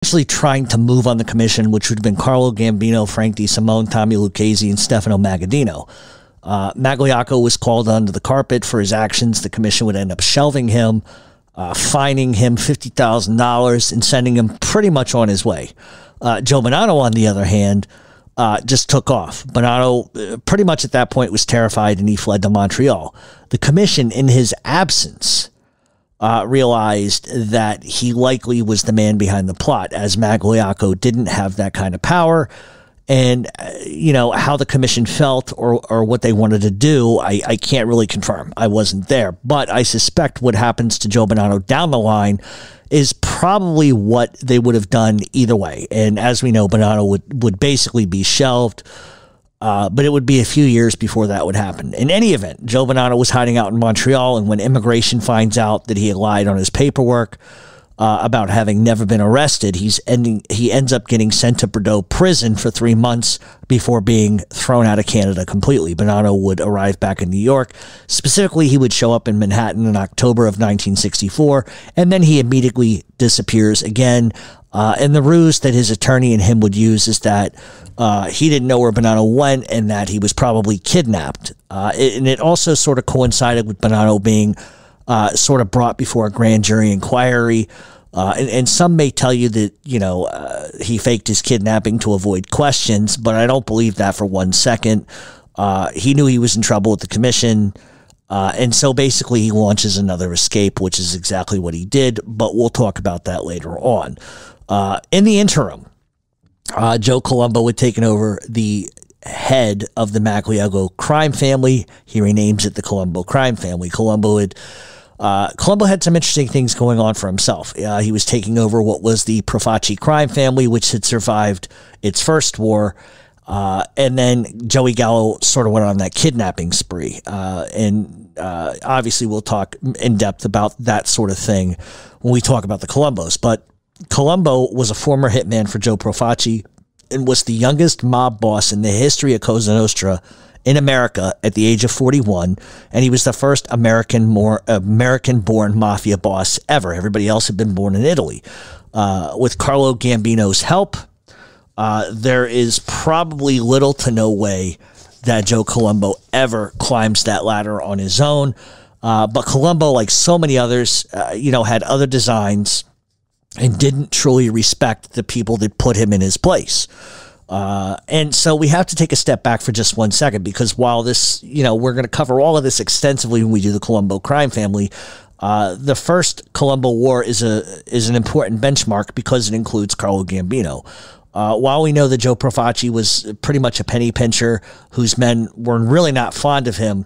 actually trying to move on the commission, which would have been Carlo Gambino, Frank DeSimone, Tommy Lucchese, and Stefano Magaddino. Magliocco was called under the carpet for his actions. The commission would end up shelving him, fining him $50,000 and sending him pretty much on his way. Joe Bonanno, on the other hand, just took off. Bonanno pretty much at that point was terrified and he fled to Montreal. The commission, in his absence, realized that he likely was the man behind the plot, as Magliocco didn't have that kind of power. And, how the commission felt or what they wanted to do, I can't really confirm. I wasn't there. But I suspect what happens to Joe Bonanno down the line is probably what they would have done either way. And as we know, Bonanno would basically be shelved, but it would be a few years before that would happen. In any event, Joe Bonanno was hiding out in Montreal, and when immigration finds out that he had lied on his paperwork about having never been arrested, he ends up getting sent to Bordeaux prison for 3 months before being thrown out of Canada completely. Bonanno would arrive back in New York. Specifically, he would show up in Manhattan in October of 1964, and then he immediately disappears again. And the ruse that his attorney and him would use is that he didn't know where Bonanno went and that he was probably kidnapped. And it also sort of coincided with Bonanno being sort of brought before a grand jury inquiry. And some may tell you that, he faked his kidnapping to avoid questions, but I don't believe that for 1 second. He knew he was in trouble with the commission. And so basically he launches another escape, which is exactly what he did, but we'll talk about that later on. In the interim, Joe Colombo had taken over the head of the Magliocco crime family. He renames it the Colombo crime family. Colombo had some interesting things going on for himself. He was taking over what was the Profaci crime family, which had survived its first war. And then Joey Gallo sort of went on that kidnapping spree. And obviously we'll talk in depth about that sort of thing when we talk about the Colombos. But Colombo was a former hitman for Joe Profaci and was the youngest mob boss in the history of Cosa Nostra in America at the age of 41, and he was the first American-born mafia boss ever. Everybody else had been born in Italy. With Carlo Gambino's help, there is probably little to no way that Joe Colombo ever climbs that ladder on his own. But Colombo, like so many others, had other designs and didn't truly respect the people that put him in his place. And so we have to take a step back for just 1 second, because while this, we're going to cover all of this extensively when we do the Colombo crime family, the first Colombo War is an important benchmark because it includes Carlo Gambino. While we know that Joe Profaci was pretty much a penny pincher whose men were really not fond of him,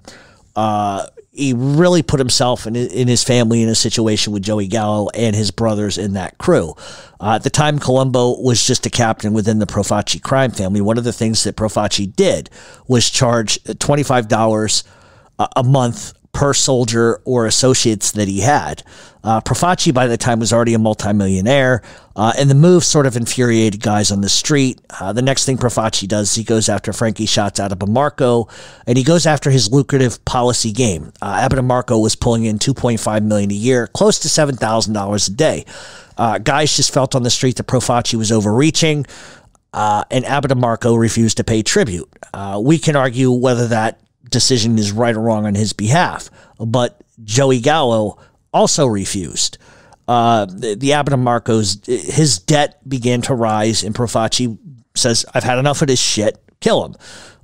he really put himself and his family in a situation with Joey Gallo and his brothers in that crew. At the time, Colombo was just a captain within the Profaci crime family. One of the things that Profaci did was charge $25 a month per soldier or associates that he had. Profaci, by the time, was already a multimillionaire, and the move sort of infuriated guys on the street. The next thing Profaci does, he goes after Frankie Shots out of Abitamarco, and he goes after his lucrative policy game. Abitamarco was pulling in $2.5 million a year, close to $7,000 a day. Guys just felt on the street that Profaci was overreaching, and Abitamarco refused to pay tribute. We can argue whether that decision is right or wrong on his behalf, but Joey Gallo also refused. The Abitamarcos, his debt began to rise, and Profaci says, "I've had enough of this shit, kill him."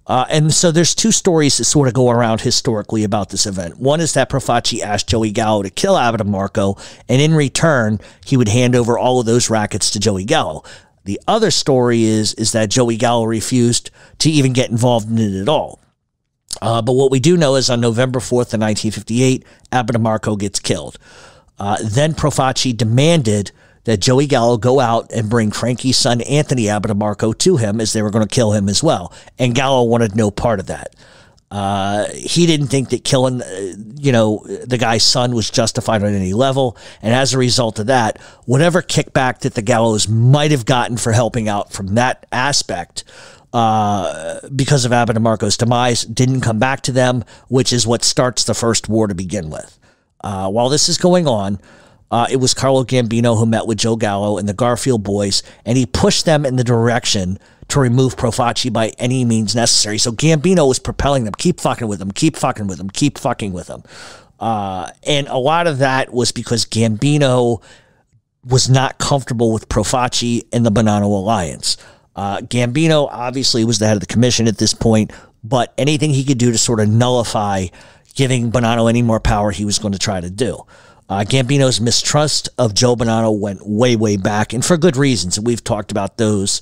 And so there's two stories that sort of go around historically about this event. One is that Profaci asked Joey Gallo to kill Abitamarco, and in return, he would hand over all of those rackets to Joey Gallo. The other story is that Joey Gallo refused to even get involved in it at all. But what we do know is on November 4th of 1958, Abitamarco gets killed. Then Profaci demanded that Joey Gallo go out and bring Frankie's son, Anthony Abitamarco, to him, as they were going to kill him as well. And Gallo wanted no part of that. He didn't think that killing, the guy's son was justified on any level. And as a result of that, whatever kickback that the Gallos might have gotten for helping out from that aspect, because of Abitamarco's demise, didn't come back to them, which is what starts the first war to begin with. While this is going on, It was Carlo Gambino who met with Joe Gallo and the Garfield boys, and he pushed them in the direction to remove Profaci by any means necessary. So Gambino was propelling them, keep fucking with him, keep fucking with him, keep fucking with him. And a lot of that was because Gambino was not comfortable with Profaci and the Bonanno Alliance. Gambino obviously was the head of the commission at this point, but anything he could do to sort of nullify giving Bonanno any more power, he was going to try to do. Gambino's mistrust of Joe Bonanno went way, way back, and for good reasons. And we've talked about those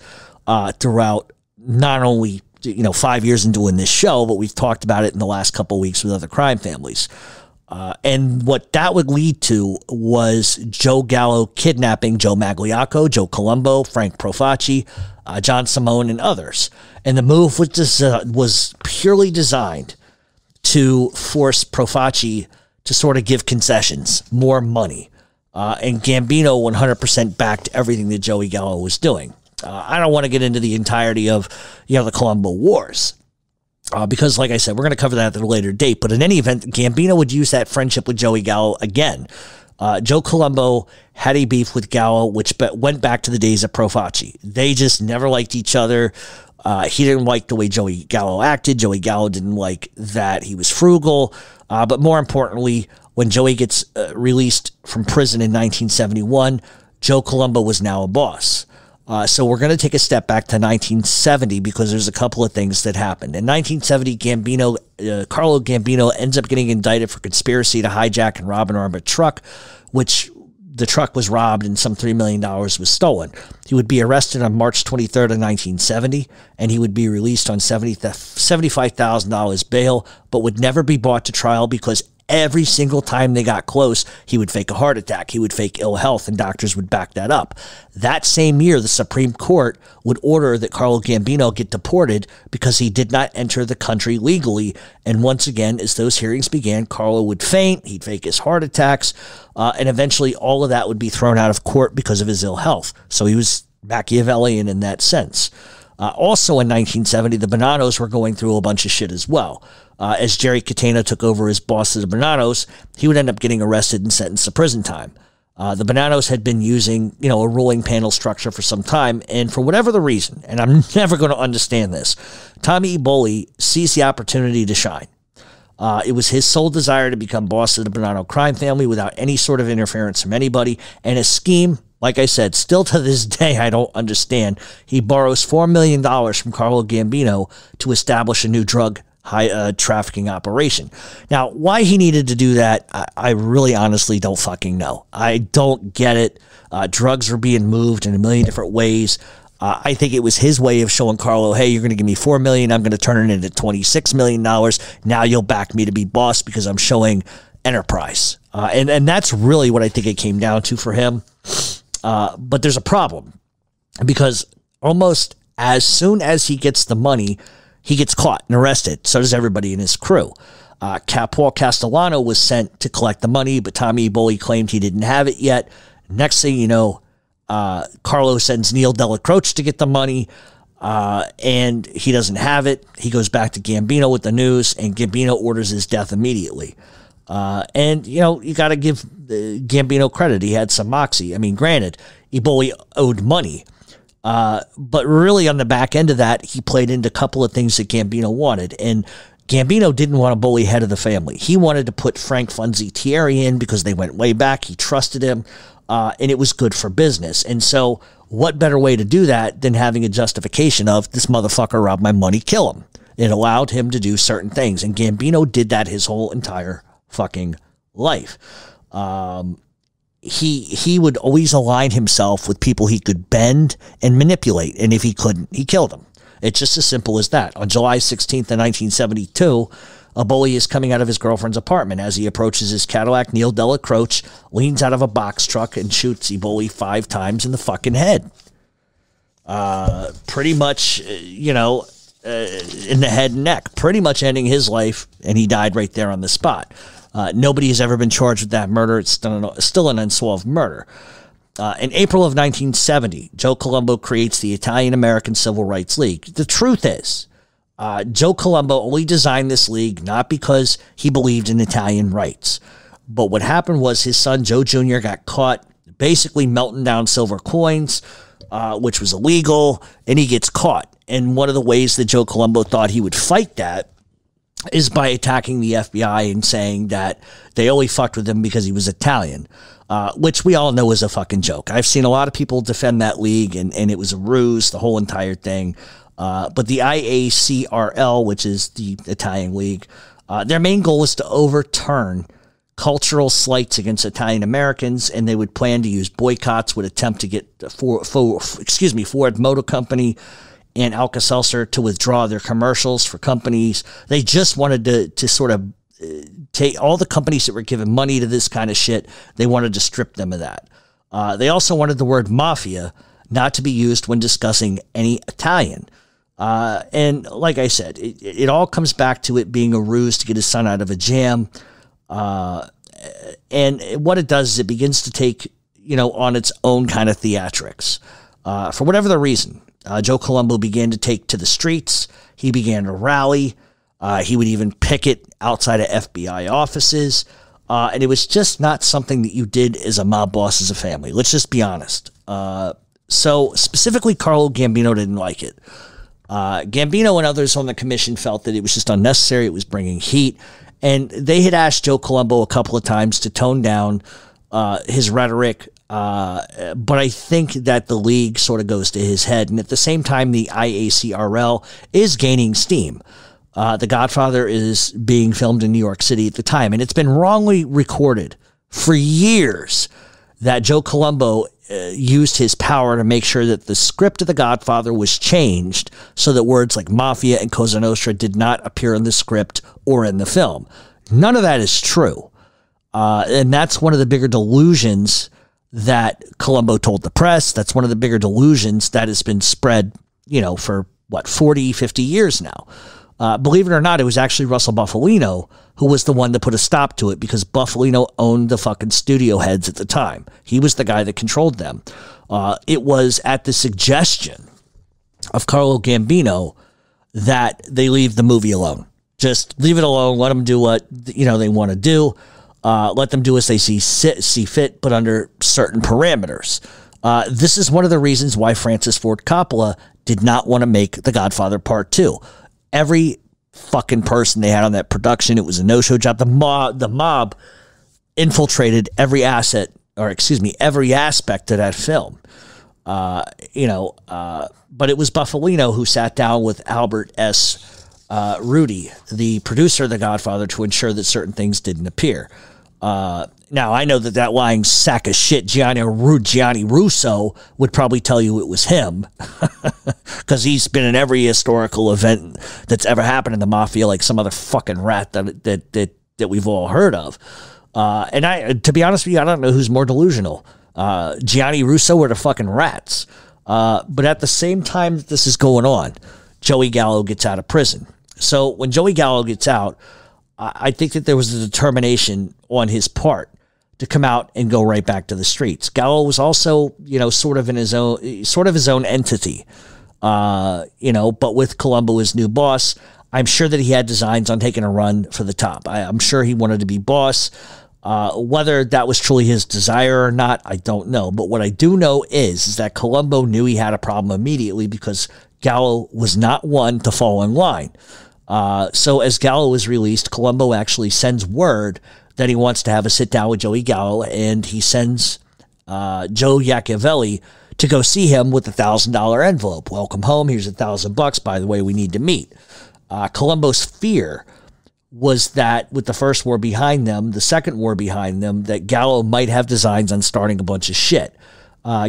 throughout not only 5 years into doing this show, but we've talked about it in the last couple of weeks with other crime families. And what that would lead to was Joe Gallo kidnapping Joe Magliocco, Joe Colombo, Frank Profaci, John Simone, and others. And the move was purely designed to force Profaci to sort of give concessions, more money. And Gambino 100% backed everything that Joey Gallo was doing. I don't want to get into the entirety of, the Colombo Wars. Because, like I said, we're going to cover that at a later date. But in any event, Gambino would use that friendship with Joey Gallo again. Joe Colombo had a beef with Gallo, which went back to the days of Profaci. They just never liked each other. He didn't like the way Joey Gallo acted. Joey Gallo didn't like that he was frugal. But more importantly, when Joey gets released from prison in 1971, Joe Colombo was now a boss. So we're going to take a step back to 1970 because there's a couple of things that happened. In 1970, Carlo Gambino ends up getting indicted for conspiracy to hijack and rob an armored truck, which the truck was robbed and some $3 million was stolen. He would be arrested on March 23rd of 1970, and he would be released on $75,000 bail, but would never be brought to trial because every single time they got close, he would fake a heart attack. He would fake ill health, and doctors would back that up. That same year, the Supreme Court would order that Carlo Gambino get deported because he did not enter the country legally. And once again, as those hearings began, Carlo would faint, he'd fake his heart attacks, and eventually all of that would be thrown out of court because of his ill health. So he was Machiavellian in that sense. Also in 1970, the Bonannos were going through a bunch of shit as well. As Jerry Catena took over as boss of the Bonannos, he would end up getting arrested and sentenced to prison time. The Bonannos had been using, a ruling panel structure for some time, and for whatever the reason, and I'm never going to understand this, Tommy Eboli seized the opportunity to shine. It was his sole desire to become boss of the Bonanno crime family without any sort of interference from anybody, and his scheme, like I said, still to this day, I don't understand. He borrows $4 million from Carlo Gambino to establish a new drug trafficking operation. Now, why he needed to do that, I really honestly don't fucking know. I don't get it. Drugs were being moved in a million different ways. I think it was his way of showing Carlo, hey, you're going to give me $4 million. I'm going to turn it into $26 million. Now you'll back me to be boss because I'm showing enterprise. And that's really what I think it came down to for him. But there's a problem because almost as soon as he gets the money, he gets caught and arrested. So does everybody in his crew. Paul Castellano was sent to collect the money, but Tommy Eboli claimed he didn't have it yet. Next thing you know, Carlo sends Neil Delacroce to get the money, and he doesn't have it. He goes back to Gambino with the news, and Gambino orders his death immediately. And, you got to give Gambino credit. He had some moxie. I mean, granted, Eboli owed money. But really on the back end of that, he played into a couple of things that Gambino wanted. And Gambino didn't want to bully head of the family. He wanted to put Frank Funzi Thierry in because they went way back. He trusted him, and it was good for business. And so what better way to do that than having a justification of this motherfucker robbed my money, kill him. It allowed him to do certain things. And Gambino did that his whole entire fucking life. He would always align himself with people he could bend and manipulate, and if he couldn't, he killed them. It's just as simple as that. On July 16th of 1972, Eboli is coming out of his girlfriend's apartment. As he approaches his Cadillac, Neil Delacroce leans out of a box truck and shoots Eboli 5 times in the fucking head. Pretty much, in the head and neck, pretty much ending his life, and he died right there on the spot. Nobody has ever been charged with that murder. It's still an unsolved murder. In April of 1970, Joe Colombo creates the Italian-American Civil Rights League. The truth is, Joe Colombo only designed this league not because he believed in Italian rights, But what happened was his son, Joe Jr., got caught basically melting down silver coins, which was illegal, and he gets caught. And one of the ways that Joe Colombo thought he would fight that is by attacking the FBI and saying that they only fucked with him because he was Italian, which we all know is a fucking joke. I've seen a lot of people defend that league, and it was a ruse, the whole entire thing. But the IACRL, which is the Italian league, their main goal was to overturn cultural slights against Italian Americans, and they would plan to use boycotts, would attempt to get Ford Motor Company and Alka-Seltzer to withdraw their commercials for companies. They just wanted to sort of take all the companies that were giving money to this kind of shit. They wanted to strip them of that. They also wanted the word mafia not to be used when discussing any Italian. And like I said, it all comes back to it being a ruse to get his son out of a jam. And what it does is it begins to take, on its own kind of theatrics. For whatever the reason, Joe Colombo began to take to the streets. He began to rally. He would even picket outside of FBI offices. And it was just not something that you did as a mob boss, as a family. Let's just be honest. So specifically, Carlo Gambino didn't like it. Gambino and others on the commission felt that it was just unnecessary. It was bringing heat. And they had asked Joe Colombo a couple of times to tone down his rhetoric. But I think that the league sort of goes to his head. And at the same time, the IACRL is gaining steam. The Godfather is being filmed in New York City at the time. And it's been wrongly recorded for years that Joe Colombo used his power to make sure that the script of The Godfather was changed so that words like mafia and Cosa Nostra did not appear in the script or in the film. None of that is true. And that's one of the bigger delusions that Colombo told the press. That's one of the bigger delusions that has been spread, for 40, 50 years now. Believe it or not, it was actually Russell Bufalino who was the one that put a stop to it, because Bufalino owned the fucking studio heads at the time. He was the guy that controlled them. It was at the suggestion of Carlo Gambino that they leave the movie alone. Just leave it alone. Let them do what they want to do. Let them do as they see fit, but under certain parameters. This is one of the reasons why Francis Ford Coppola did not want to make The Godfather Part 2. Every fucking person they had on that production, it was a no-show job. The mob infiltrated every aspect of that film. But it was Bufalino who sat down with Albert S. Rudy, the producer of The Godfather, to ensure that certain things didn't appear. Now, I know that lying sack of shit, Gianni Russo, would probably tell you it was him, because he's been in every historical event that's ever happened in the mafia, like some other fucking rat that we've all heard of. And to be honest with you, I don't know who's more delusional, Gianni Russo or the fucking rats. But at the same time that this is going on, Joey Gallo gets out of prison. So when Joey Gallo gets out, I think that there was a determination on his part to come out and go right back to the streets. Gallo was also, sort of his own entity, but with Colombo as new boss, I'm sure that he had designs on taking a run for the top. I'm sure he wanted to be boss. Whether that was truly his desire or not, I don't know. But what I do know is that Colombo knew he had a problem immediately, because Gallo was not one to fall in line. So as Gallo was released, Colombo actually sends word that he wants to have a sit down with Joey Gallo, and he sends Joe Iacovelli to go see him with a $1,000 envelope. Welcome home. Here's $1,000. By the way, we need to meet. Colombo's fear was that with the first war behind them, the second war behind them, that Gallo might have designs on starting a bunch of shit.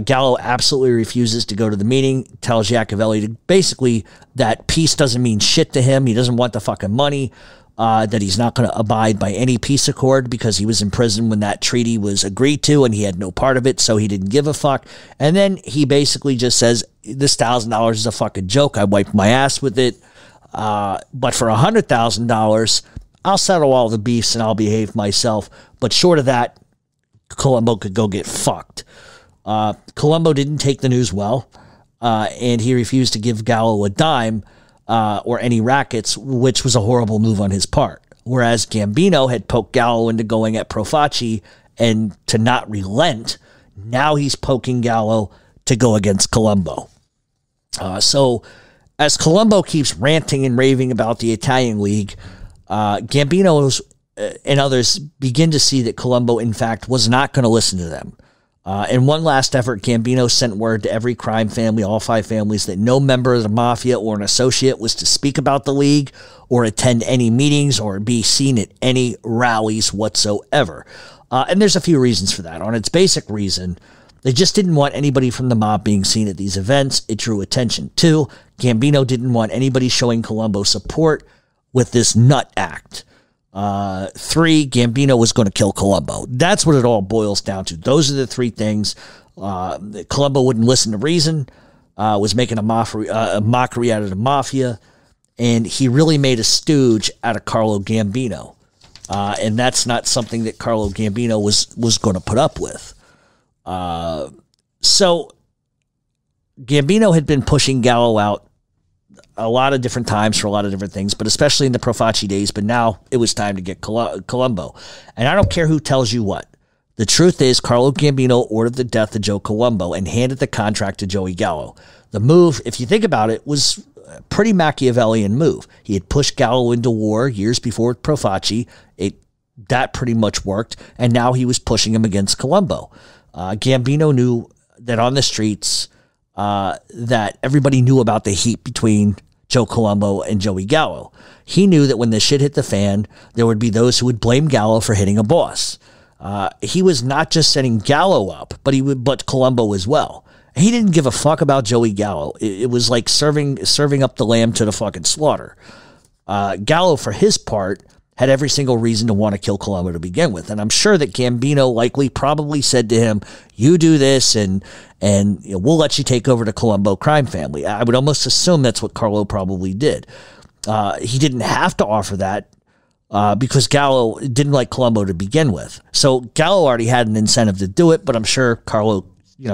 Gallo absolutely refuses to go to the meeting, tells Iacovelli to basically that peace doesn't mean shit to him. He doesn't want the fucking money, that he's not going to abide by any peace accord because he was in prison when that treaty was agreed to and he had no part of it, so he didn't give a fuck. And then he basically just says, this $1,000 is a fucking joke. I wiped my ass with it. But for $100,000, I'll settle all the beefs and I'll behave myself. But short of that, Colombo could go get fucked. Colombo didn't take the news well, and he refused to give Gallo a dime or any rackets, which was a horrible move on his part. whereas Gambino had poked Gallo into going at Profaci and to not relent. Now he's poking Gallo to go against Colombo. So as Colombo keeps ranting and raving about the Italian League, Gambino and others begin to see that Colombo, in fact, was not going to listen to them. In one last effort, Gambino sent word to every crime family, all 5 families, that no member of the mafia or an associate was to speak about the league or attend any meetings or be seen at any rallies whatsoever. And there's a few reasons for that. On its basic reason, they just didn't want anybody from the mob being seen at these events. It drew attention. 2, Gambino didn't want anybody showing Colombo support with this nut act. 3, Gambino was going to kill Colombo. That's what it all boils down to. Those are the 3 things. Colombo wouldn't listen to reason, was making a mockery out of the mafia, and he really made a stooge out of Carlo Gambino. And that's not something that Carlo Gambino was going to put up with. So Gambino had been pushing Gallo out a lot of different times for a lot of different things, but especially in the Profaci days. But now it was time to get Colombo. And I don't care who tells you what. The truth is, Carlo Gambino ordered the death of Joe Colombo and handed the contract to Joey Gallo. The move, if you think about it, was a pretty Machiavellian move. He had pushed Gallo into war years before with Profaci. That pretty much worked, and now he was pushing him against Colombo. Gambino knew that on the streets that everybody knew about the heat between Joe Colombo and Joey Gallo. He knew that when the shit hit the fan, there would be those who would blame Gallo for hitting a boss. He was not just setting Gallo up, but Colombo as well. He didn't give a fuck about Joey Gallo. It was like serving up the lamb to the fucking slaughter. Gallo, for his part, had every single reason to want to kill Colombo to begin with. And I'm sure that Gambino probably said to him, you do this and we'll let you take over the Colombo crime family. I would almost assume that's what Carlo probably did. He didn't have to offer that because Gallo didn't like Colombo to begin with. So Gallo already had an incentive to do it, but I'm sure Carlo,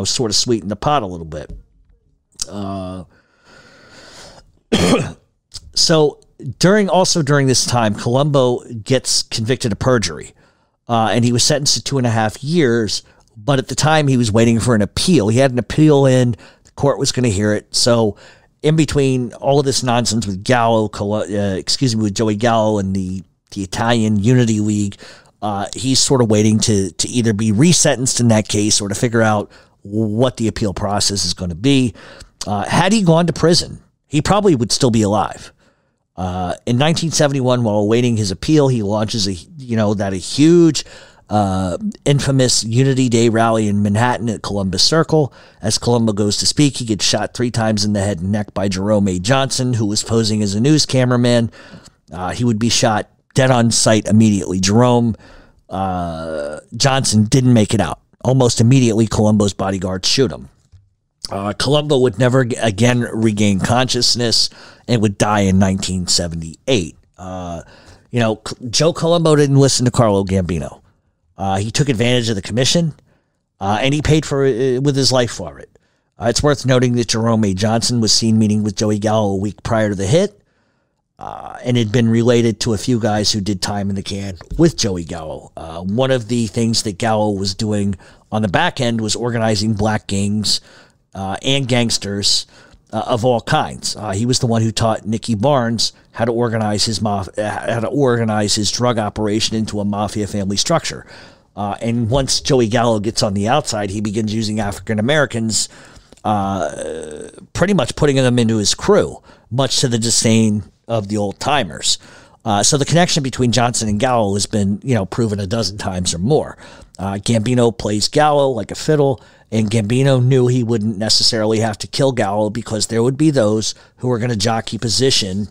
sort of sweetened the pot a little bit. So during this time, Colombo gets convicted of perjury, and he was sentenced to 2.5 years. But at the time, he was waiting for an appeal. He had an appeal in. The court was going to hear it. So in between all of this nonsense with with Joey Gallo and the Italian Unity League, he's sort of waiting to either be resentenced in that case or to figure out what the appeal process is going to be. Had he gone to prison, he probably would still be alive. In 1971, while awaiting his appeal, he launches a huge, infamous Unity Day rally in Manhattan at Columbus Circle. As Colombo goes to speak, he gets shot 3 times in the head and neck by Jerome A. Johnson, who was posing as a news cameraman. He would be shot dead on sight immediately. Jerome Johnson didn't make it out. Almost immediately, Colombo's bodyguards shoot him. Colombo would never again regain consciousness and would die in 1978. Joe Colombo didn't listen to Carlo Gambino. He took advantage of the commission, and he paid for it with his life for it. It's worth noting that Jerome A. Johnson was seen meeting with Joey Gallo a week prior to the hit, and had been related to a few guys who did time in the can with Joey Gallo. One of the things that Gallo was doing on the back end was organizing black gangs and gangsters of all kinds. He was the one who taught Nicky Barnes how to organize his drug operation into a mafia family structure. And once Joey Gallo gets on the outside, he begins using African Americans, pretty much putting them into his crew, much to the disdain of the old timers. So the connection between Johnson and Gallo has been, proven a dozen times or more. Gambino plays Gallo like a fiddle, and Gambino knew he wouldn't necessarily have to kill Gallo because there would be those who were going to jockey position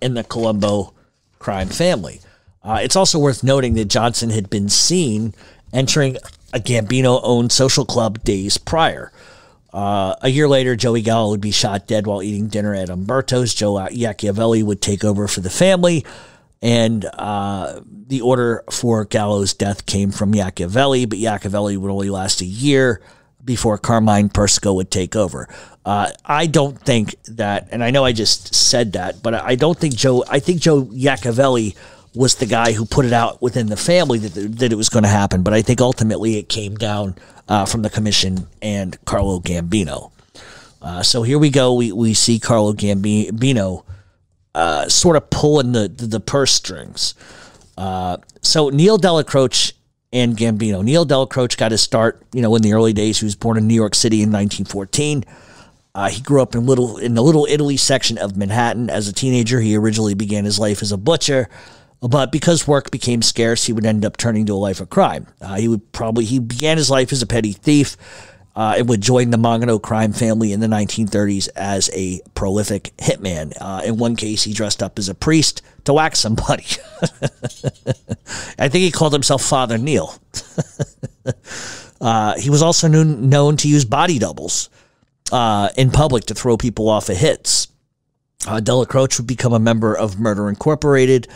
in the Colombo crime family. It's also worth noting that Johnson had been seen entering a Gambino-owned social club days prior. A year later, Joey Gallo would be shot dead while eating dinner at Umberto's. Joe Iacovelli would take over for the family, and the order for Gallo's death came from Iacovelli, but Iacovelli would only last a year before Carmine Persico would take over. I don't think that, and I know I just said that, but I don't think I think Joe Iacovelli was the guy who put it out within the family that it was going to happen. But I think ultimately it came down from the commission and Carlo Gambino. So here we go. We see Carlo Gambino sort of pulling the purse strings. So Neil Dellacroce and Gambino. Neil Dellacroce got his start, in the early days. He was born in New York City in 1914. He grew up in the Little Italy section of Manhattan. As a teenager, he originally began his life as a butcher, but because work became scarce, he would end up turning to a life of crime. He began his life as a petty thief and would join the Mangano crime family in the 1930s as a prolific hitman. In one case, he dressed up as a priest to whack somebody. I think he called himself Father Neil. He was also known to use body doubles in public to throw people off of hits. Dellacroce would become a member of Murder Incorporated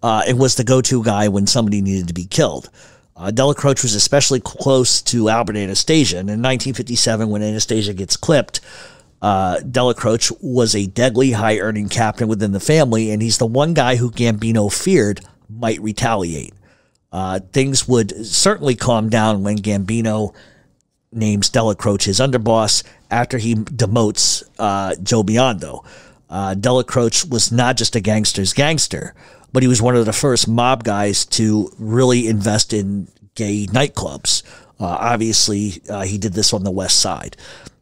and was the go-to guy when somebody needed to be killed. Dellacroce was especially close to Albert Anastasia, and in 1957, when Anastasia gets clipped, Dellacroce was a deadly high-earning captain within the family, and he's the one guy who Gambino feared might retaliate. Things would certainly calm down when Gambino names Dellacroce his underboss after he demotes Joe Biondo. Dellacroce was not just a gangster's gangster, but he was one of the first mob guys to really invest in gay nightclubs. Obviously, he did this on the West Side.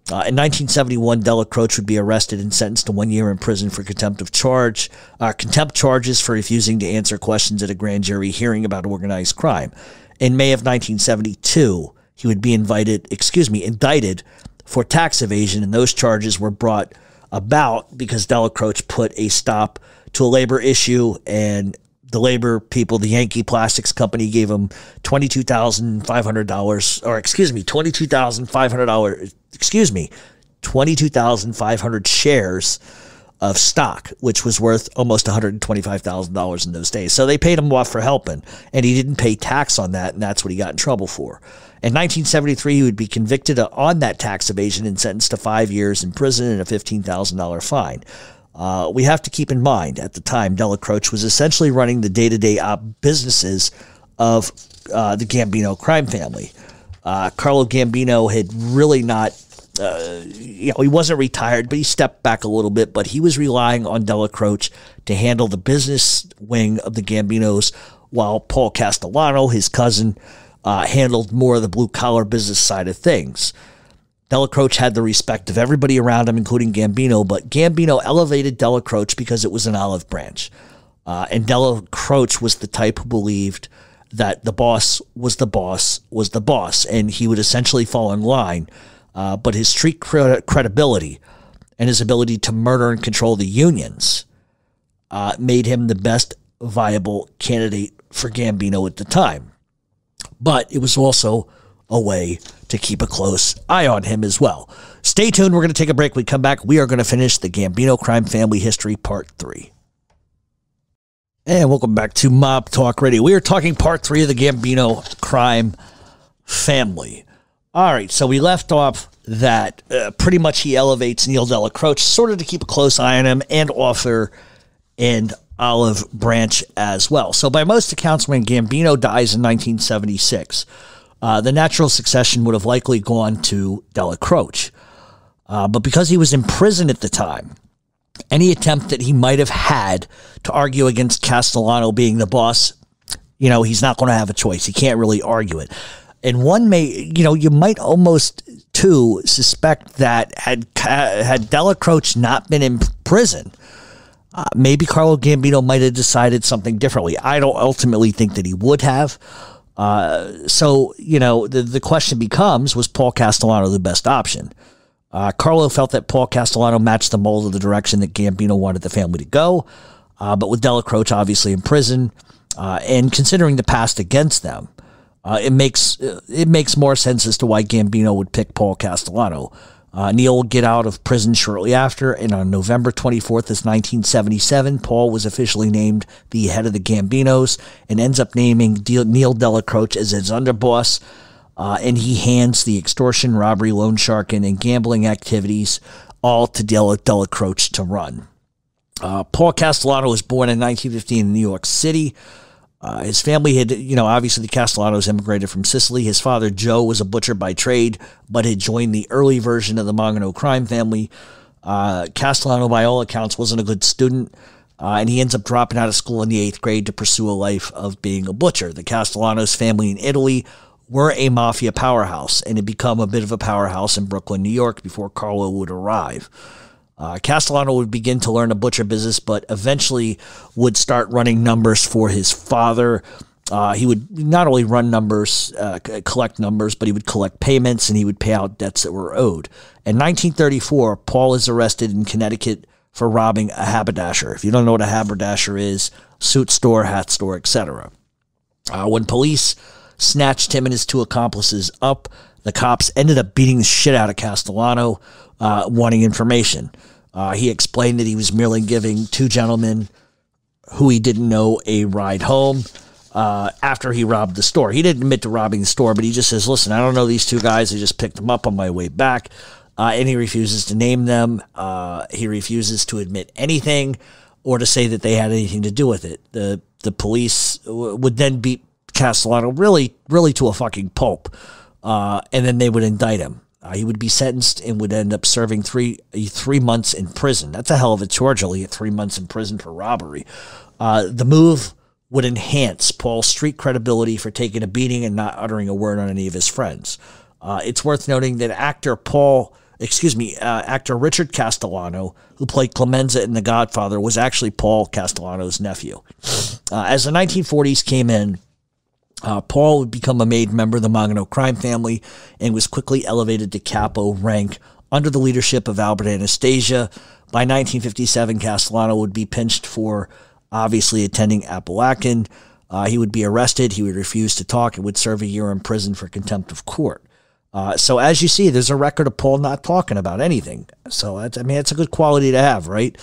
In 1971, Dellacroce would be arrested and sentenced to 1 year in prison for contempt charges for refusing to answer questions at a grand jury hearing about organized crime. In May of 1972, he would be indicted for tax evasion, and those charges were brought about because Dellacroce put a stop to a labor issue, and the labor people, the Yankee Plastics Company, gave him $22,500 shares of stock, which was worth almost $125,000 in those days. So they paid him off for helping, and he didn't pay tax on that, and that's what he got in trouble for. In 1973, he would be convicted on that tax evasion and sentenced to 5 years in prison and a $15,000 fine. We have to keep in mind, at the time, Dellacroce was essentially running the day-to-day businesses of the Gambino crime family. Carlo Gambino had really not, he wasn't retired, but he stepped back a little bit, but he was relying on Dellacroce to handle the business wing of the Gambinos, while Paul Castellano, his cousin, handled more of the blue-collar business side of things. Dellacroce had the respect of everybody around him, including Gambino, but Gambino elevated Dellacroce because it was an olive branch. And Dellacroce was the type who believed that the boss was the boss was the boss, and he would essentially fall in line. But his street credibility and his ability to murder and control the unions made him the best viable candidate for Gambino at the time. But it was also a way to keep a close eye on him as well. Stay tuned. We're going to take a break. When we come back, we are going to finish the Gambino Crime Family History Part 3. And welcome back to Mob Talk Radio. We are talking Part 3 of the Gambino Crime Family. All right, so we left off that pretty much he elevates Neil Dellacroce sort of to keep a close eye on him, and Arthur and Olive Branch as well. So by most accounts, when Gambino dies in 1976, the natural succession would have likely gone to Dellacroce. But because he was in prison at the time, any attempt that he might have had to argue against Castellano being the boss, he's not going to have a choice. He can't really argue it. And one may, you might almost, too, suspect that had Dellacroce not been in prison, maybe Carlo Gambino might have decided something differently. I don't ultimately think that he would have. So, the question becomes, was Paul Castellano the best option? Carlo felt that Paul Castellano matched the mold of the direction that Gambino wanted the family to go. But with Dellacroce obviously in prison, and considering the past against them, it makes more sense as to why Gambino would pick Paul Castellano. Neil would get out of prison shortly after, and on November 24th, 1977, Paul was officially named the head of the Gambinos and ends up naming Neil Dellacroce as his underboss. and he hands the extortion, robbery, loan sharking, and gambling activities all to Della Croce to run. Paul Castellano was born in 1915 in New York City. His family had, obviously the Castellanos immigrated from Sicily. His father, Joe, was a butcher by trade, but had joined the early version of the Mangano crime family. Castellano, by all accounts, wasn't a good student, and he ends up dropping out of school in the 8th grade to pursue a life of being a butcher. The Castellanos family in Italy were a mafia powerhouse and had become a bit of a powerhouse in Brooklyn, New York before Carlo would arrive. Castellano would begin to learn the butcher business, but eventually would start running numbers for his father. He would not only run numbers, collect numbers, but he would collect payments and he would pay out debts that were owed. In 1934, Paul is arrested in Connecticut for robbing a haberdasher. If you don't know what a haberdasher is, suit store, hat store, etc. When police snatched him and his 2 accomplices up, the cops ended up beating the shit out of Castellano, wanting information. He explained that he was merely giving 2 gentlemen who he didn't know a ride home after he robbed the store. He didn't admit to robbing the store, but he just says, listen, I don't know these 2 guys. I just picked them up on my way back. And he refuses to name them. He refuses to admit anything or to say that they had anything to do with it. The police would then beat Castellano really to a fucking pulp. And then they would indict him. He would be sentenced and would end up serving three months in prison. That's a hell of a charge, only at 3 months in prison for robbery. The move would enhance Paul's street credibility for taking a beating and not uttering a word on any of his friends. It's worth noting that actor Richard Castellano, who played Clemenza in The Godfather, was actually Paul Castellano's nephew. As the 1940s came in, Paul would become a made member of the Mangano crime family and was quickly elevated to capo rank under the leadership of Albert Anastasia. By 1957, Castellano would be pinched for obviously attending Apalachin. He would be arrested. He would refuse to talk and would serve a year in prison for contempt of court. So as you see, there's a record of Paul not talking about anything. So that's a good quality to have, right?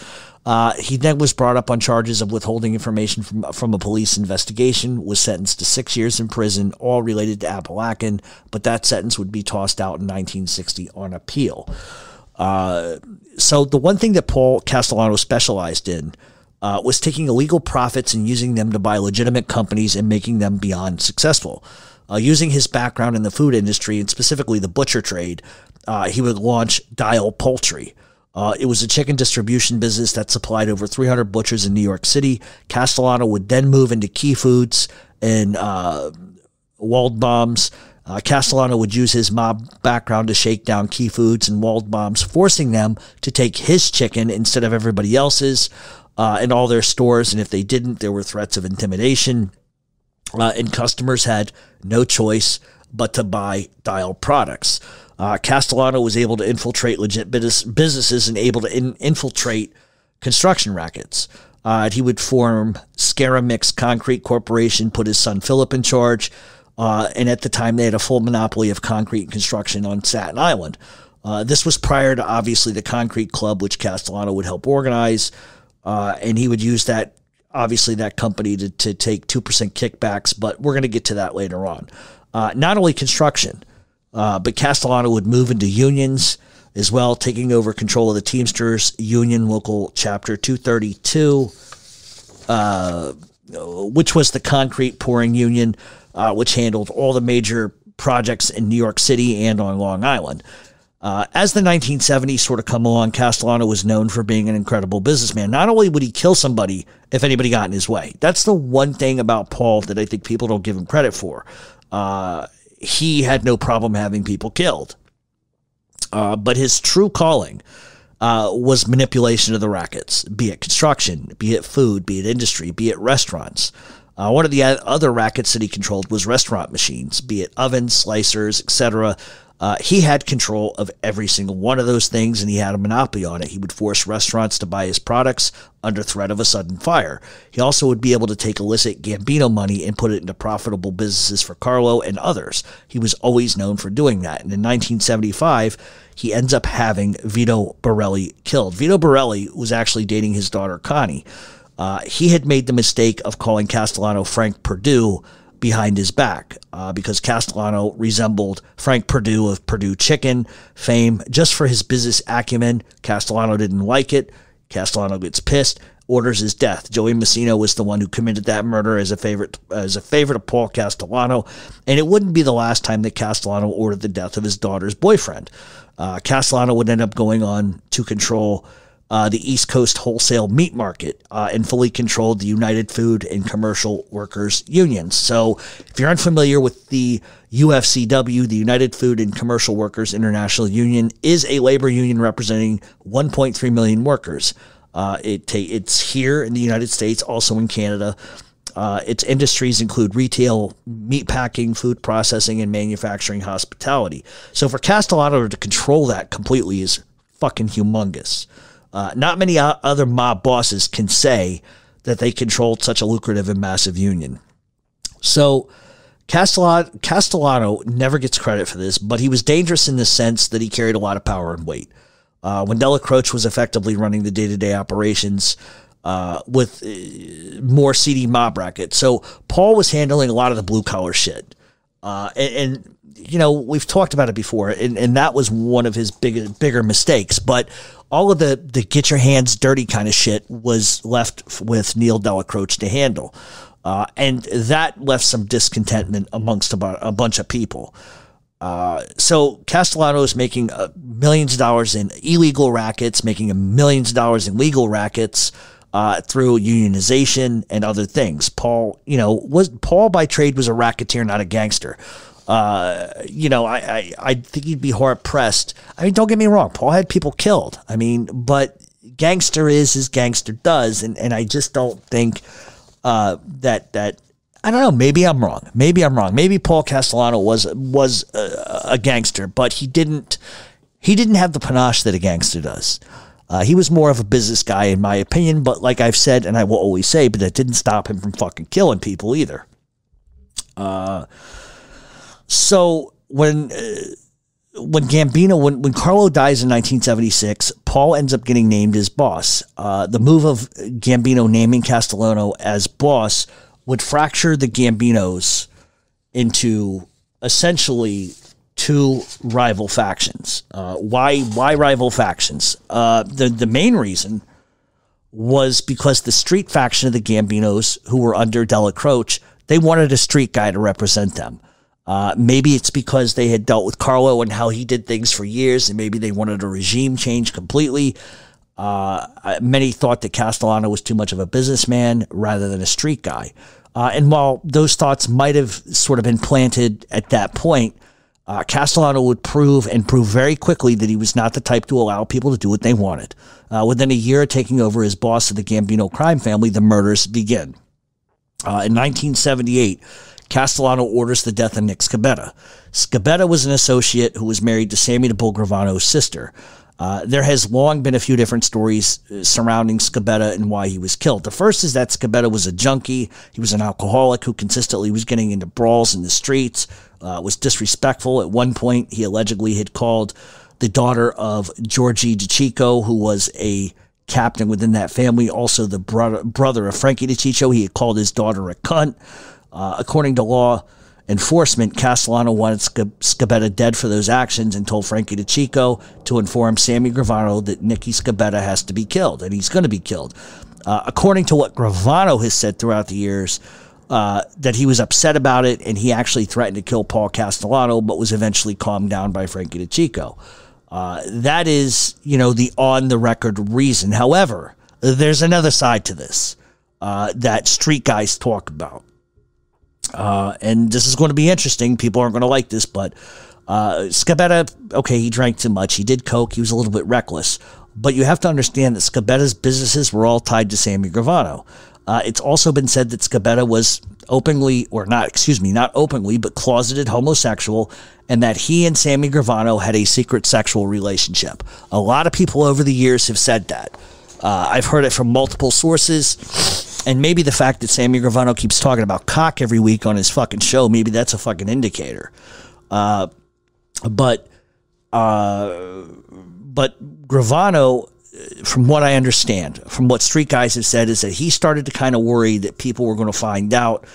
He then was brought up on charges of withholding information from a police investigation, was sentenced to 6 years in prison, all related to Apalachin, but that sentence would be tossed out in 1960 on appeal. So the one thing that Paul Castellano specialized in was taking illegal profits and using them to buy legitimate companies and making them beyond successful. Using his background in the food industry and specifically the butcher trade, he would launch Dial Poultry. It was a chicken distribution business that supplied over 300 butchers in New York City. Castellano would then move into Key Foods and Waldbaum's. Castellano would use his mob background to shake down Key Foods and Waldbaum's, forcing them to take his chicken instead of everybody else's in all their stores. And if they didn't, there were threats of intimidation. And customers had no choice but to buy Dial products. Castellano was able to infiltrate legit businesses and able to infiltrate construction rackets. He would form Scaramix Concrete Corporation, put his son Philip in charge, and at the time they had a full monopoly of concrete construction on Staten Island. This was prior to, obviously, the Concrete Club, which Castellano would help organize, and he would use that company to take 2% kickbacks, but we're going to get to that later on. Not only construction, but Castellano would move into unions as well, taking over control of the Teamsters Union Local Chapter 232, which was the concrete pouring union, which handled all the major projects in New York City and on Long Island. As the 1970s sort of come along, Castellano was known for being an incredible businessman. Not only would he kill somebody if anybody got in his way. That's the one thing about Paul that I think people don't give him credit for. He had no problem having people killed. But his true calling was manipulation of the rackets, be it construction, be it food, be it industry, be it restaurants. One of the other rackets that he controlled was restaurant machines, be it ovens, slicers, etc. He had control of every single one of those things, and he had a monopoly on it. He would force restaurants to buy his products under threat of a sudden fire. He also would be able to take illicit Gambino money and put it into profitable businesses for Carlo and others. He was always known for doing that. And in 1975, he ends up having Vito Borelli killed. Vito Borelli was actually dating his daughter, Connie. He had made the mistake of calling Castellano Frank Perdue behind his back because Castellano resembled Frank Perdue of Perdue Chicken fame just for his business acumen. Castellano didn't like it. Castellano gets pissed, orders his death. Joey Massino was the one who committed that murder as a favorite of Paul Castellano, and it wouldn't be the last time that Castellano ordered the death of his daughter's boyfriend. Castellano would end up going on to control the East Coast wholesale meat market and fully controlled the United Food and Commercial Workers Unions. So if you're unfamiliar with the UFCW, the United Food and Commercial Workers International Union is a labor union representing 1.3 million workers. It's here in the United States, also in Canada. Its industries include retail, meatpacking, food processing, and manufacturing, hospitality. So for Castellano to control that completely is fucking humongous. Not many other mob bosses can say that they controlled such a lucrative and massive union. So Castellano never gets credit for this, but he was dangerous in the sense that he carried a lot of power and weight. When Dela Croce was effectively running the day-to-day operations with more seedy mob rackets. So Paul was handling a lot of the blue-collar shit. And you know, we've talked about it before, and that was one of his bigger mistakes. But all of the get your hands dirty kind of shit was left with Neil Dela Croce to handle. And that left some discontentment amongst a bunch of people. So Castellano is making millions of dollars in illegal rackets, making millions of dollars in legal rackets through unionization and other things. Paul by trade was a racketeer, not a gangster. I think you'd be hard pressed. I mean, don't get me wrong. Paul had people killed. I mean, but gangster is as gangster does. And I just don't think, that I don't know. Maybe I'm wrong. Maybe Paul Castellano was a gangster, but he didn't have the panache that a gangster does. He was more of a business guy, in my opinion, but like I've said, and I will always say, but that didn't stop him from fucking killing people either. So when Carlo dies in 1976, Paul ends up getting named as boss. The move of Gambino naming Castellano as boss would fracture the Gambinos into essentially two rival factions. Why rival factions? The main reason was because the street faction of the Gambinos, who were under Dela Croce, they wanted a street guy to represent them. Maybe it's because they had dealt with Carlo and how he did things for years, and maybe they wanted a regime change completely. Many thought that Castellano was too much of a businessman rather than a street guy. And while those thoughts might have sort of been planted at that point, Castellano would prove very quickly that he was not the type to allow people to do what they wanted. Within a year of taking over as boss of the Gambino crime family, the murders begin. In 1978, Castellano orders the death of Nick Scabetta. Scabetta was an associate who was married to Sammy the Bull Gravano's sister. There has long been a few different stories surrounding Scabetta and why he was killed. The first is that Scabetta was a junkie. He was an alcoholic who consistently was getting into brawls in the streets, was disrespectful. At one point, he allegedly had called the daughter of Georgie DiCicco, who was a captain within that family, also the brother of Frankie DiCicco. He had called his daughter a cunt. According to law enforcement, Castellano wanted Scabetta dead for those actions and told Frankie DiCicco to inform Sammy Gravano that Nicky Scabetta has to be killed, and he's going to be killed. According to what Gravano has said throughout the years, that he was upset about it, and he actually threatened to kill Paul Castellano, but was eventually calmed down by Frankie DiCicco. That is, the on-the-record reason. However, there's another side to this that street guys talk about. And this is going to be interesting. People aren't going to like this, but Scabetta, okay, he drank too much. He did coke. He was a little bit reckless. But you have to understand that Scabetta's businesses were all tied to Sammy Gravano. It's also been said that Scabetta was not openly, but closeted homosexual, and that he and Sammy Gravano had a secret sexual relationship. A lot of people over the years have said that. I've heard it from multiple sources. And maybe the fact that Sammy Gravano keeps talking about cock every week on his fucking show, maybe that's a fucking indicator. But Gravano, from what I understand, from what street guys have said, is that he started to kind of worry that people were going to find out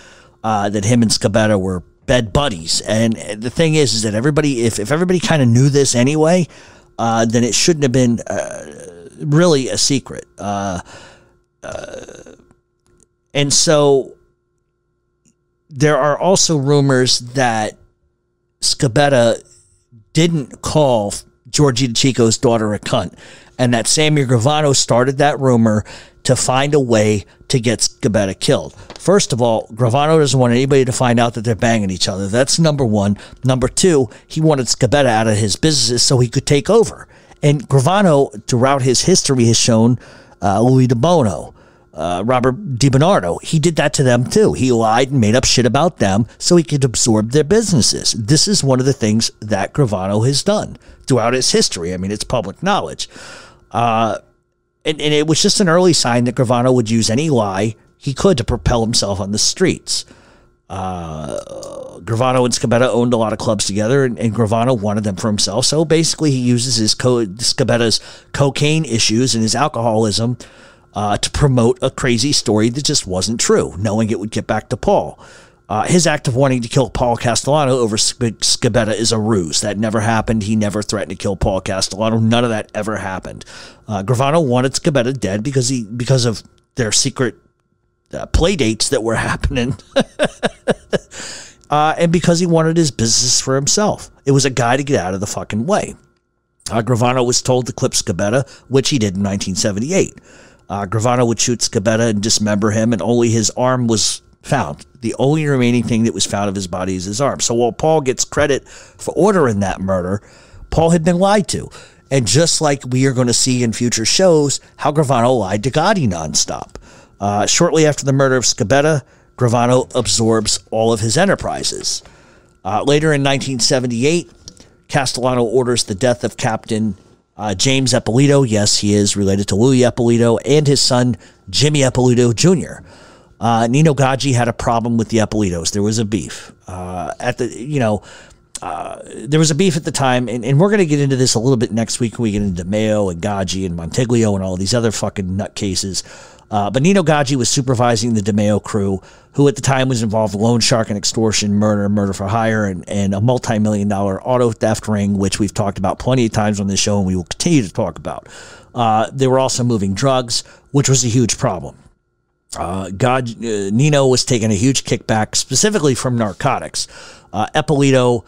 that him and Scabetta were bed buddies. And the thing is that everybody, if everybody kind of knew this anyway, then it shouldn't have been really a secret. And so there are also rumors that Scabetta didn't call Georgie DeChico's daughter a cunt, and that Sammy Gravano started that rumor to find a way to get Scabetta killed. First of all, Gravano doesn't want anybody to find out that they're banging each other. That's number one. Number two, he wanted Scabetta out of his businesses so he could take over. And Gravano, throughout his history, has shown Louis DeBono, Robert DiBernardo. He did that to them too. He lied and made up shit about them so he could absorb their businesses. This is one of the things that Gravano has done throughout his history. I mean, it's public knowledge. And it was just an early sign that Gravano would use any lie he could to propel himself on the streets. Gravano and Scabetta owned a lot of clubs together, and Gravano wanted them for himself. So basically, he uses his Scabetta's cocaine issues and his alcoholism to promote a crazy story that just wasn't true, knowing it would get back to Paul. His act of wanting to kill Paul Castellano over Scabetta is a ruse. That never happened. He never threatened to kill Paul Castellano. None of that ever happened. Gravano wanted Scabetta dead because of their secret play dates that were happening. And because he wanted his business for himself. It was a guy to get out of the fucking way. Gravano was told to clip Scabetta, which he did in 1978. Gravano would shoot Scabetta and dismember him, and only his arm was found. The only remaining thing that was found of his body is his arm. So while Paul gets credit for ordering that murder, Paul had been lied to. And just like we are going to see in future shows, how Gravano lied to Gotti nonstop. Shortly after the murder of Scabetta, Gravano absorbs all of his enterprises. Later in 1978, Castellano orders the death of Captain James Eppolito. Yes, he is related to Louis Eppolito, and his son, Jimmy Eppolito Jr. Nino Gaggi had a problem with the Eppolitos. There was a beef. There was a beef at the time, and we're going to get into this a little bit next week when we get into DeMeo and Gaggi and Monteglio and all these other fucking nutcases. But Nino Gaggi was supervising the DeMeo crew, who at the time was involved with loan shark and extortion, murder for hire, and a multi-million-dollar auto theft ring, which we've talked about plenty of times on this show and we will continue to talk about. They were also moving drugs, which was a huge problem. Nino was taking a huge kickback, specifically from narcotics. Eppolito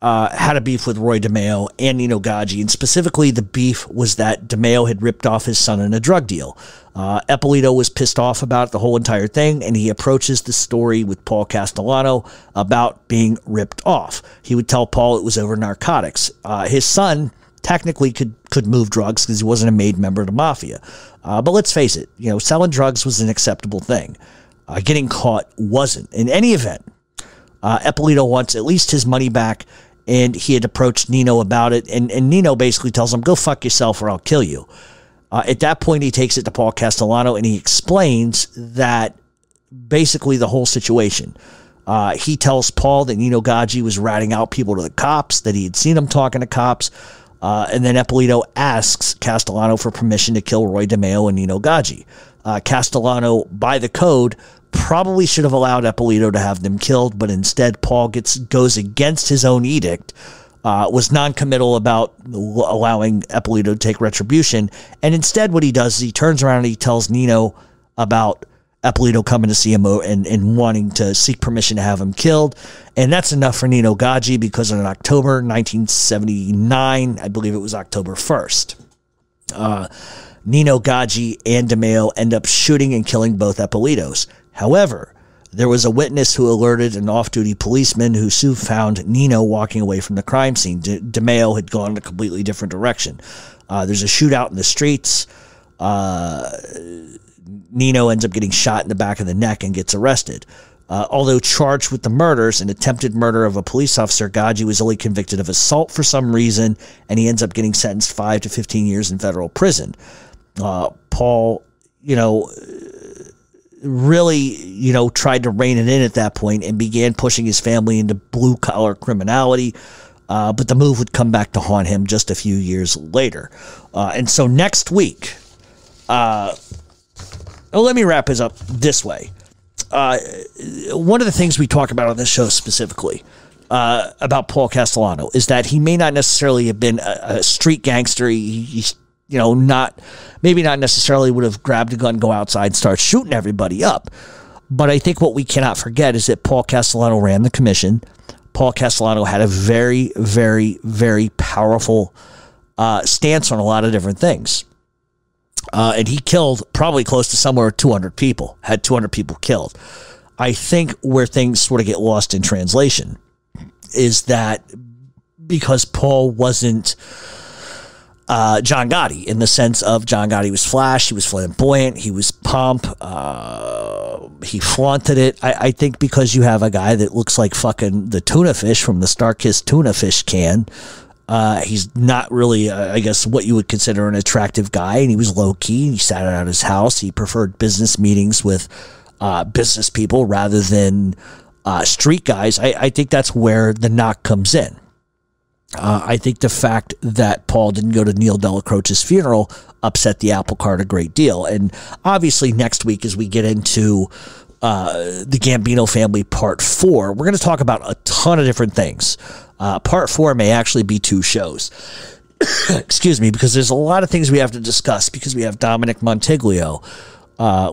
had a beef with Roy DeMeo and Nino Gaggi, and specifically the beef was that DeMeo had ripped off his son in a drug deal. Eppolito was pissed off about the whole entire thing, and he approaches the story with Paul Castellano about being ripped off. He would tell Paul it was over narcotics. His son technically could move drugs because he wasn't a made member of the mafia. But let's face it, selling drugs was an acceptable thing. Getting caught wasn't. In any event, Eppolito wants at least his money back, and he had approached Nino about it, and Nino basically tells him, go fuck yourself or I'll kill you. At that point, he takes it to Paul Castellano, and he explains that basically the whole situation. He tells Paul that Nino Gaggi was ratting out people to the cops, that he had seen him talking to cops, and then Eppolito asks Castellano for permission to kill Roy DeMeo and Nino Gaggi. Castellano, by the code, probably should have allowed Eppolito to have them killed, but instead Paul goes against his own edict, was non-committal about allowing Eppolito to take retribution, and instead what he does is he turns around and he tells Nino about Eppolito coming to see him and wanting to seek permission to have him killed, and that's enough for Nino Gaggi because in October 1979, I believe it was October 1st, Nino Gaggi and DeMeo end up shooting and killing both Eppolitos. However, there was a witness who alerted an off-duty policeman who soon found Nino walking away from the crime scene. DeMeo had gone in a completely different direction. There's a shootout in the streets. Nino ends up getting shot in the back of the neck and gets arrested. Although charged with the murders and attempted murder of a police officer, Gaggi was only convicted of assault for some reason, and he ends up getting sentenced 5 to 15 years in federal prison. Paul, really, tried to rein it in at that point and began pushing his family into blue-collar criminality, but the move would come back to haunt him just a few years later. And so next week, let me wrap this up this way. one of the things we talk about on this show specifically about Paul Castellano is that he may not necessarily have been a street gangster. He's, you know, maybe not necessarily would have grabbed a gun, go outside and start shooting everybody up. But I think what we cannot forget is that Paul Castellano ran the commission. Paul Castellano had a very, very, very powerful stance on a lot of different things. And he killed probably close to somewhere 200 people, had 200 people killed. I think where things sort of get lost in translation is that because Paul wasn't John Gotti, in the sense of John Gotti was flash, he was flamboyant, he was pomp, he flaunted it. I think because you have a guy that looks like fucking the tuna fish from the Starkist tuna fish can, he's not really, I guess, what you would consider an attractive guy, and he was low-key. He sat out his house. He preferred business meetings with business people rather than street guys. I think that's where the knock comes in. I think the fact that Paul didn't go to Neil Delacroce's funeral upset the apple cart a great deal. And obviously next week, as we get into the Gambino family part 4, we're going to talk about a ton of different things. Part 4 may actually be 2 shows. Excuse me, because there's a lot of things we have to discuss, because we have Dominic Montiglio.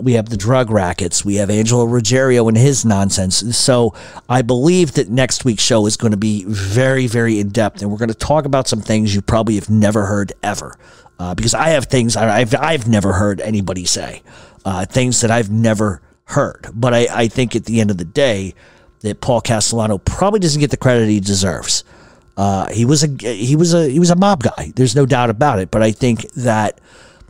We have the drug rackets. We have Angelo Ruggiero and his nonsense. So I believe that next week's show is going to be very, very in-depth, and we're going to talk about some things you probably have never heard ever. Because I have things I've never heard anybody say. Things that I've never heard. But I think at the end of the day that Paul Castellano probably doesn't get the credit he deserves. He was a mob guy. There's no doubt about it. But I think that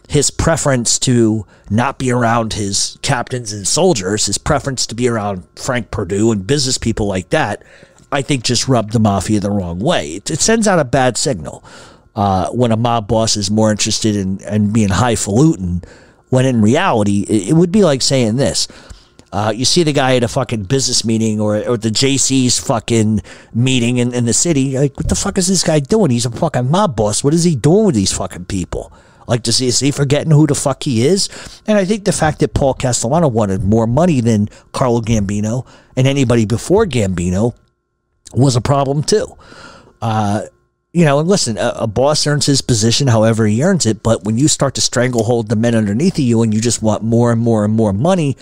his preference to not be around his captains and soldiers, his preference to be around Frank Perdue and business people like that, I think just rubbed the mafia the wrong way. It sends out a bad signal when a mob boss is more interested in being highfalutin, when in reality, it would be like saying this. You see the guy at a fucking business meeting or the JC's fucking meeting in the city. Like, what the fuck is this guy doing? He's a fucking mob boss. What is he doing with these fucking people? Like, is he forgetting who the fuck he is? And I think the fact that Paul Castellano wanted more money than Carlo Gambino and anybody before Gambino was a problem too. You know, and listen, a boss earns his position however he earns it, but when you start to stranglehold the men underneath of you and you just want more and more and more money,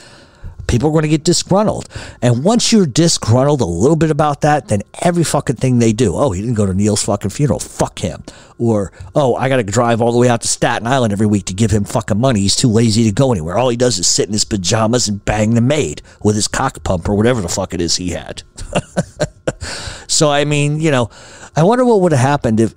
people are going to get disgruntled. And once you're disgruntled a little bit about that, then every fucking thing they do, oh, he didn't go to Neil's fucking funeral, fuck him. Or, oh, I got to drive all the way out to Staten Island every week to give him fucking money. He's too lazy to go anywhere. All he does is sit in his pajamas and bang the maid with his cock pump or whatever the fuck it is he had. So, I mean, you know, I wonder what would have happened if,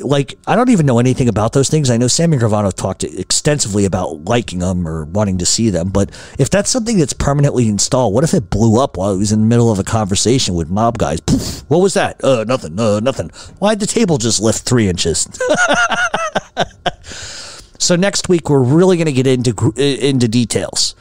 like, I don't even know anything about those things. I know Sammy Gravano talked extensively about liking them or wanting to see them, but if that's something that's permanently installed, what if it blew up while he was in the middle of a conversation with mob guys? Poof, what was that? Nothing, nothing. Why'd the table just lift 3 inches? So next week, we're really going to get into details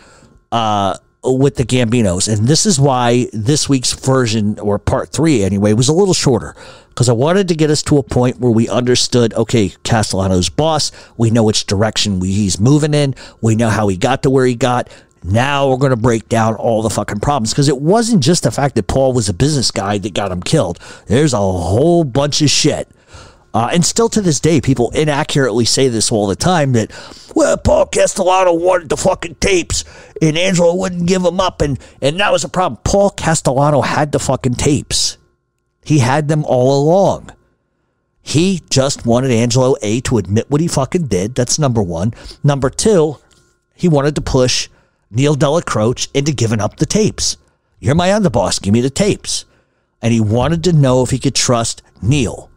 with the Gambinos. And this is why this week's version, or part 3 anyway, was a little shorter, because I wanted to get us to a point where we understood, okay, Castellano's boss, we know which direction he's moving in, we know how he got to where he got. Now we're going to break down all the fucking problems, because it wasn't just the fact that Paul was a business guy that got him killed. There's a whole bunch of shit. And still to this day, people inaccurately say this all the time, that, well, Paul Castellano wanted the fucking tapes and Angelo wouldn't give them up, and that was a problem. Paul Castellano had the fucking tapes. He had them all along. He just wanted Angelo, A, to admit what he fucking did. That's number one. Number two, he wanted to push Neil Delacroce into giving up the tapes. You're my underboss. Give me the tapes. And he wanted to know if he could trust Neil.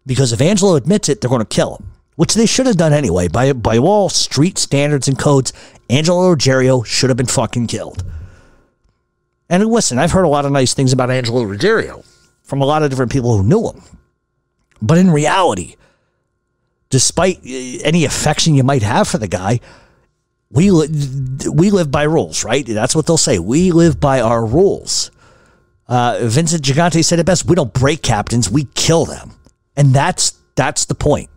Because if Angelo admits it, they're going to kill him, which they should have done anyway. By all street standards and codes, Angelo Ruggiero should have been fucking killed. And listen, I've heard a lot of nice things about Angelo Ruggiero from a lot of different people who knew him. But in reality, despite any affection you might have for the guy, we live by rules, right? That's what they'll say. We live by our rules. Vincent Gigante said it best. We don't break captains, we kill them. And that's the point.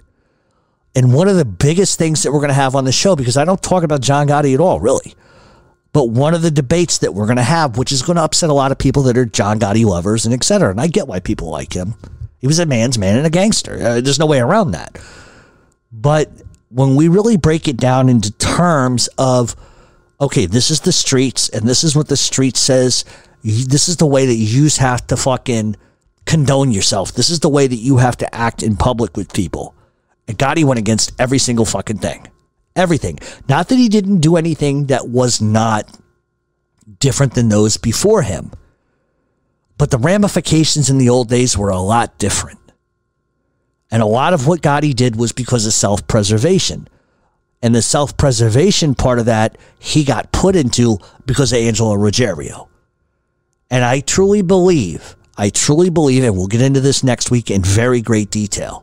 And one of the biggest things that we're going to have on the show, because I don't talk about John Gotti at all, really. But one of the debates that we're going to have, which is going to upset a lot of people that are John Gotti lovers and et cetera, and I get why people like him. He was a man's man and a gangster. There's no way around that. But when we really break it down into terms of, okay, this is the streets, and this is what the street says. This is the way that you have to fucking condone yourself. This is the way that you have to act in public with people. And Gotti went against every single fucking thing. Everything. Not that he didn't do anything that was not different than those before him. But the ramifications in the old days were a lot different. And a lot of what Gotti did was because of self-preservation. And the self-preservation part of that, he got put into because of Angelo Ruggiero. And I truly believe, and we'll get into this next week in very great detail,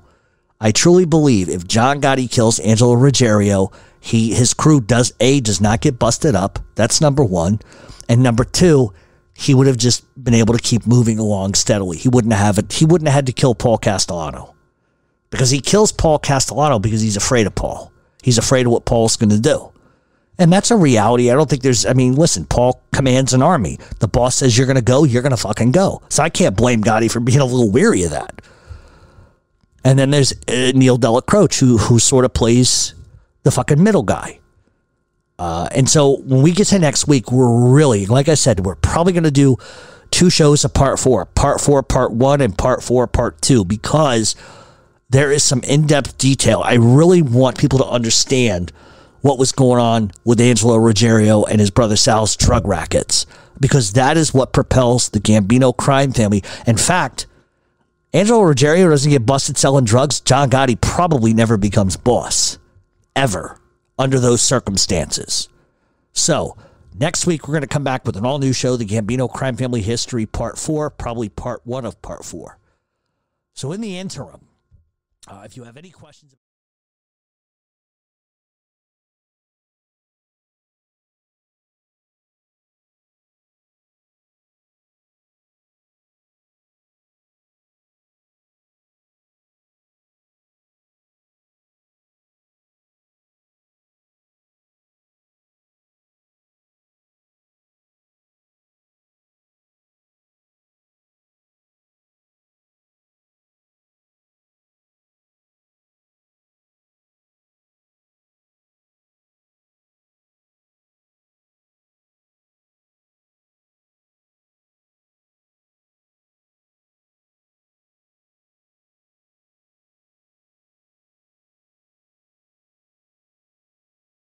I truly believe if John Gotti kills Angelo Ruggiero, his crew does not get busted up. That's number one. And number two, he would have just been able to keep moving along steadily. He wouldn't have had to kill Paul Castellano. Because he kills Paul Castellano because he's afraid of Paul. He's afraid of what Paul's going to do. And that's a reality. I don't think listen, Paul commands an army. The boss says you're going to go, you're going to fucking go. So I can't blame Gotti for being a little weary of that. And then there's Neil Dellacroce, who sort of plays the fucking middle guy. And so when we get to next week, we're really, like I said, we're probably going to do 2 shows of part 4. Part 4, part 1, and part 4, part 2, because there is some in-depth detail. I really want people to understand what was going on with Angelo Ruggiero and his brother Sal's drug rackets, because that is what propels the Gambino crime family. In fact, Angelo Ruggiero doesn't get busted selling drugs, John Gotti probably never becomes boss, ever, under those circumstances. So, next week we're going to come back with an all-new show, The Gambino Crime Family History, Part 4, probably Part 1 of Part 4. So in the interim, if you have any questions...